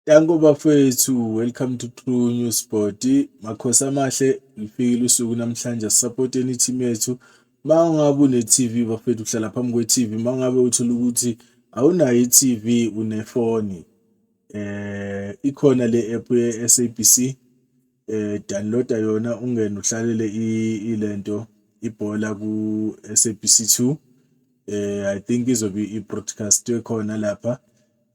Danko bafethu, welcome to True New Sport. Makhosi amahle lifikile usuku namhlanje sisapoteni i-team yethu. Uma ungabe une-TV bafethu uhlala phambi kwe-TV, uma ngabe uthola ukuthi awunayo i-TV unefoni, ikhona le app ye-SABC, downloada yona ungene uhlalele ilento ibhola ku-SABC 2. I think izobe i-broadcast khona lapha.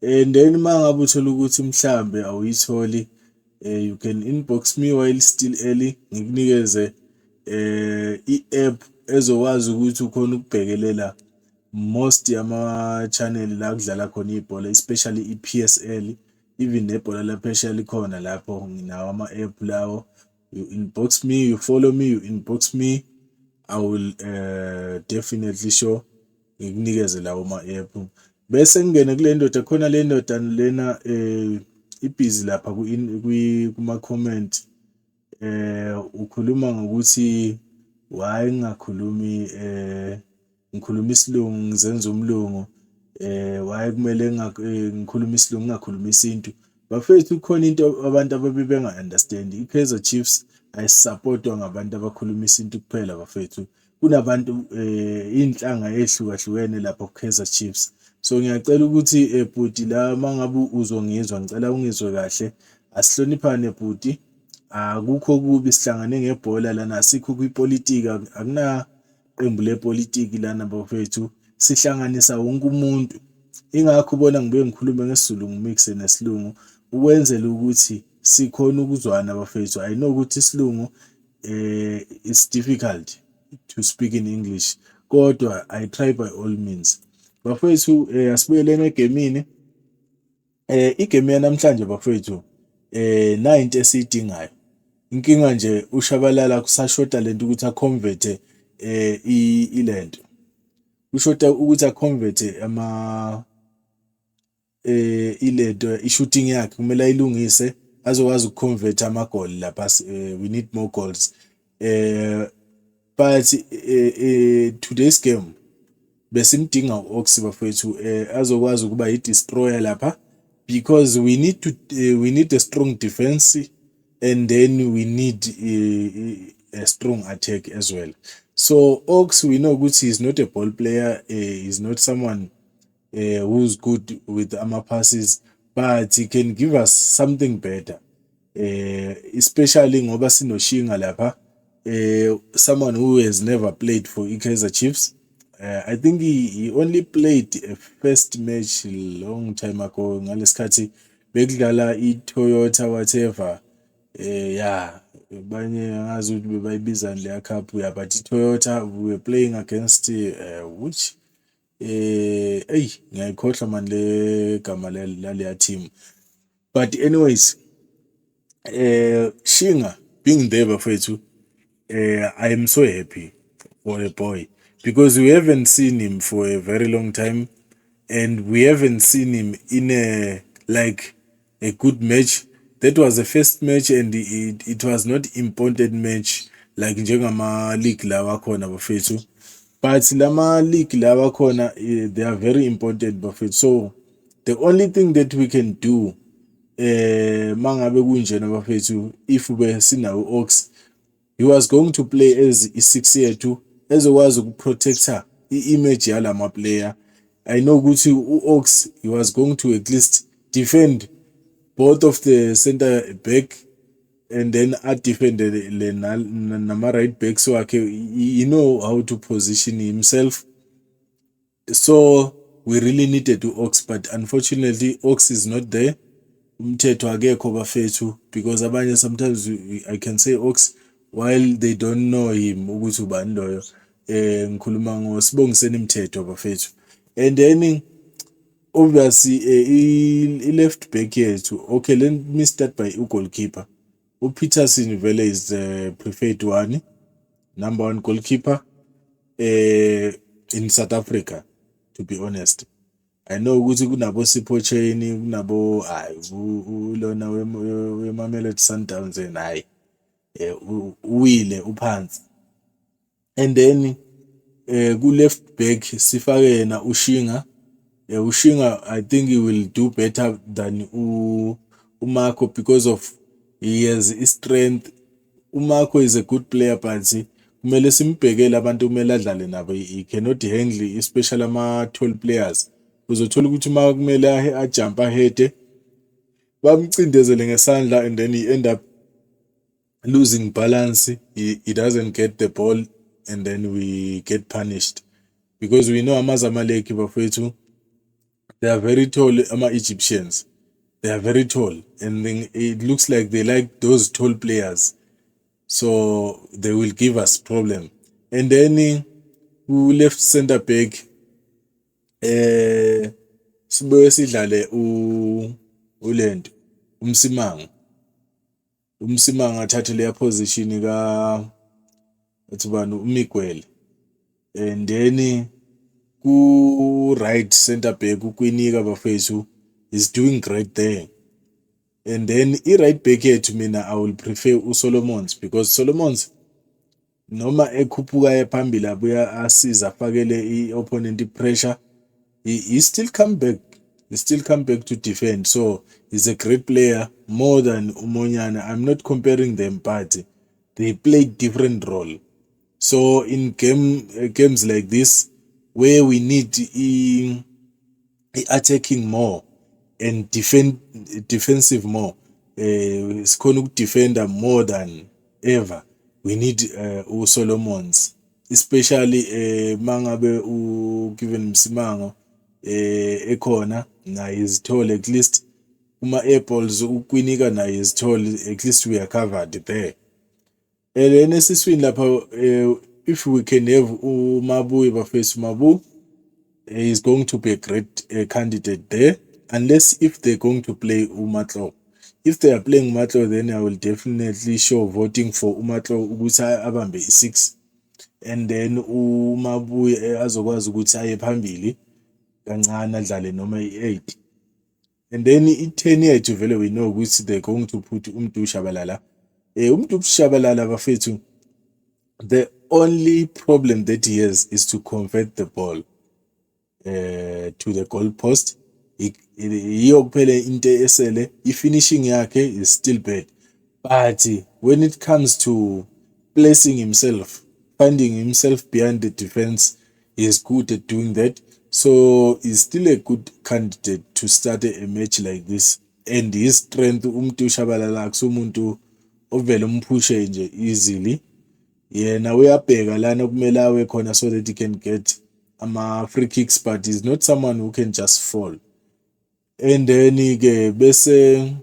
And then mangabe uthola ukuthi mhlambe awuyitholi, you can inbox me while still early ngikunikeze i-app ezokwazi ukuthi ukhona ukubhekelela most yama channel la kudlala khona ibhola, especially i-PSL, even nebhola laphesheya likhona lapho. Nginawo ama-app lawo. You inbox me, you follow me, you inbox me, I will definitely sure ngikunikeze lawo ma-app. Bese ngene kule ndoda khona le ndoda lena ibhizi lapha kuma comment, ukhuluma ngokuthi why ngikhuluma isilungu ngizenza umlungu, why kumele ngikhuluma isilungu ngingakhuluma isintu. Bafethu khona into abantu ababenga understand, i-Kaizer Chiefs ayisupportwa ngabantu abakhuluma isintu kuphela bafethu. Kunabantu inhlanga ehlukahlukene lapha ku-Kaizer Chiefs. So ngiyacela ukuthi bhuti la mangabe uzongizwa ngicela ungizwe kahle, asihloniphane bhuti. Akukho kubi, sihlangane ngebhola lana, asikho kwipolitiki, akuna qembu lepolitiki lana bafethu, sihlanganisa wonke umuntu. Ingakho ubona ngibuye ngikhulume ngesiZulu ngimixe nesilungu ukwenzela ukuthi sikhona ukuzwana bafethu. I know ukuthi isilungu it's difficult to speak in English, kodwa I try by all means. Bafethu asibuyeleni egemini. Igame yanamhlanje bafethu na into esiyidingayo. Inkinga nje uShabalala kusashoda lento ukuthi aconvert ilento. Ushoda ukuthi aconvert ilento i-shooting yakhe kumele ayilungise azokwazi ukuconvert ama-goal lapha. We need more goals. But today's game besimdinga u-Ox bafethu azokwazi ukuba i-destroyer lapha, because we need a strong defense and then we need a strong attack as well. So Ox, we know ukuthi he's not a ball player, he's not someone who's good with ama-passes, but he can give us something better, especially ngoba sinoshinga lapha, someone who has never played for i-Kaizer Chiefs. I think he only played a first match long time ago ngalesikhathi bekudlala i-Toyota whatever, banye angazi ukuthi bebayibizani leya cup, but i-Toyota we were playing against which ngiyayikhohlwa man le gama laleya team. But anyways, Shinga being there bafethu, I am so happy for a boy, because we haven't seen him for a very long time and we haven't seen him in a good match. That was the first match and it was not important match like njengama league lawa khona bafethu, but lama league lawa khona they are very important bafethu. So the only thing that we can do mangabe kunjena bafethu, if ube sinawo Ox, he was going to play as i-6 yethu ezokwazi ukuprotector i-image yalama player. I know ukuthi u-Ox he was going to at least defend both of the center back and then defend nama right backs wakhe. He know how to position himself. So we really needed to Ox, but unfortunately Ox is not there. Umthetho akekho bafethu, because abanye sometimes I can say Ox while they don't know him ukuthi ubani loyo. Ngikhuluma ngoSibongiseni Mthetho bafethu. And then obviously i-left back yethu, okay, let me start by goalkeeper. Peterson vele is the preferred one, number one goalkeeper in South Africa, to be honest. I know ukuthi kunabo Sipho Cheni, kunabo lona weMamelodi Sundowns and uwile uphansi. And then ku left back sifake yena uShinga. Ushinga, I think he will do better than uMarco because of he has strength. uMarco is a good player but kumele simbhekele abantu kumele adlale nabo. He cannot handle especially ama-tall players. Uzothola ukuthi uma kumele ajump ahead bamcindezele ngesandla and then he end up losing balance. He doesn't get the ball and then we get punished because we know amazamaleki bafowethu they are very tall. Egyptians, they are very tall and then it looks like they like those tall players, so they will give us problem. And then who left center back sibuye sidlale ulento umsimanga athathe leya position athi bani uMiguel. And then ku right center back uKwinika bafethu is doing great there. And then i-right back yethu mina I will prefer uSolomons because Solomons noma ekhuphuka phambili abuya asiza afakele i-opponent i-pressure, he still come back. He still come back to defend. So he's a great player more than Umonyana. I'm not comparing them, but they play different role. So in games like this, where we need attacking more and defensive more, sikhona ukudefenda more than ever. We need uSolomons, especially mangabe given Msimango ekhona naye izithole at least kuma-airballs uKwinika naye izithole, at least we are covered there. And then esiswini lapha if we can have uMabuye bafethu, Mabu is going to be a great candidate there, unless if they're going to play uMatlo. If they are playing uMatlo, then I will definitely show voting for uMatlo ukuthi abambe i-6 and then uMabuye azokwazi ukuthi aye phambili kancane adlale noma i-8. And then i-10 yethu vele we know ukuthi they're going to put uMdu Shabalala. uMdu Shabalala bafethu, the only problem that he has is to convert the ball to the goal post. Yiyo kuphela into esele. I-finishing yakhe is still bad, but when it comes to placing himself, finding himself behind the defense, he is good at doing that. So he's still a good candidate to start a match like this. And his strength, uMdu Shabalala akusumuntu ovele umphushe nje easily. Yena uyabheka lana kumele awe khona so that he can get ama-free kicks, but he's not someone who can just fall. And then ke bese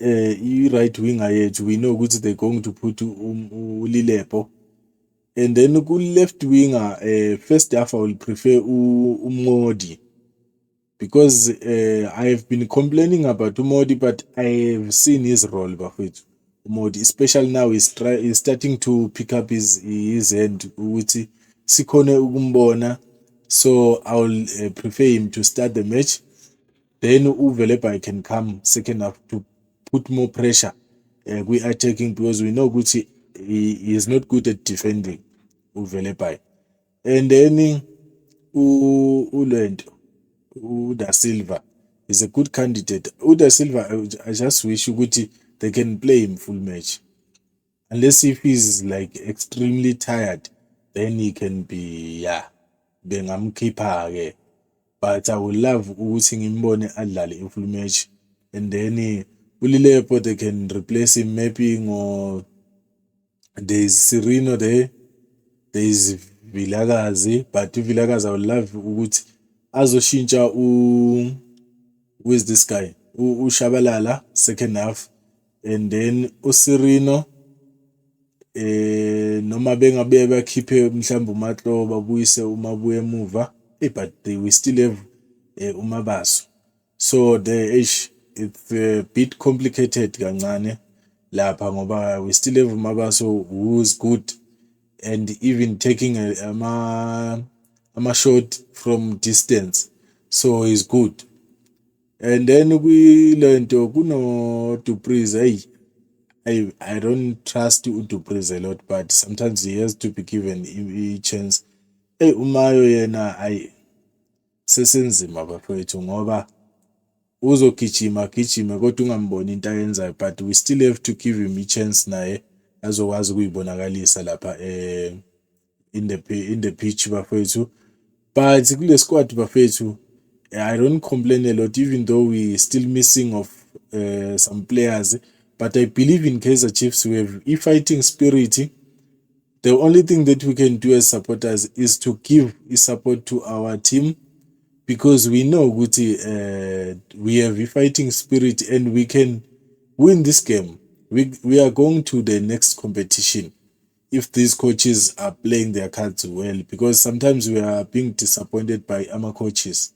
i-right winger yethu we know ukuthi they're going to put uLilepo. And then ku-left winger first half I will prefer uModi because I have been complaining about uModi, but I have seen his role bafethu. uModi especially now is starting to pick up his hand ukuthi sikhone ukumbona. So I will prefer him to start the match. Then uVelepai can come second half to put more pressure attacking because we know ukuthi he is not good at defending uVelepai. And then uLento uDa Silva is a good candidate. uDa Silva, I just wish ukuthi they can play him full match, unless if he's like extremely tired, then he can be bengamkhipha ke. But I would love ukuthi ngimbone adlale in full match. And then uLilepo they can replace him maybe there is Sereno there is Vilakazi, but Vilakazi I would love ukuthi azoshintsha who is this guy uShabalala second half, and then uSereno noma bengabe bakhiphe mhlawumbe uMatlo babuyise uMabuye emuva, but they will still have uMabaso. So it's a bit complicated kancane lapha ngoba we still have uMabaso who is good and even taking ama shot from distance, so he's good. And then kwilento kuno Dupreez. I don't trust uDupreez a lot, but sometimes he has to be given a chance. Umayo yena sesenzima bafowethu ngoba uzogijima gijime kodwa ungamboni into ayenzayo, but we still have to give him i-chance naye azokwazi ukuyibonakalisa lapha in the pitch bafowethu. But kule squad bafowethu, I don't complain a lot even though we still missing of some players, but I believe in Kaizer Chiefs we have fighting spirit. The only thing that we can do as supporters is to give support to our team, because we know we have a fighting spirit and we can win this game. We are going to the next competition if these coaches are playing their cards well, because sometimes we are being disappointed by our coaches.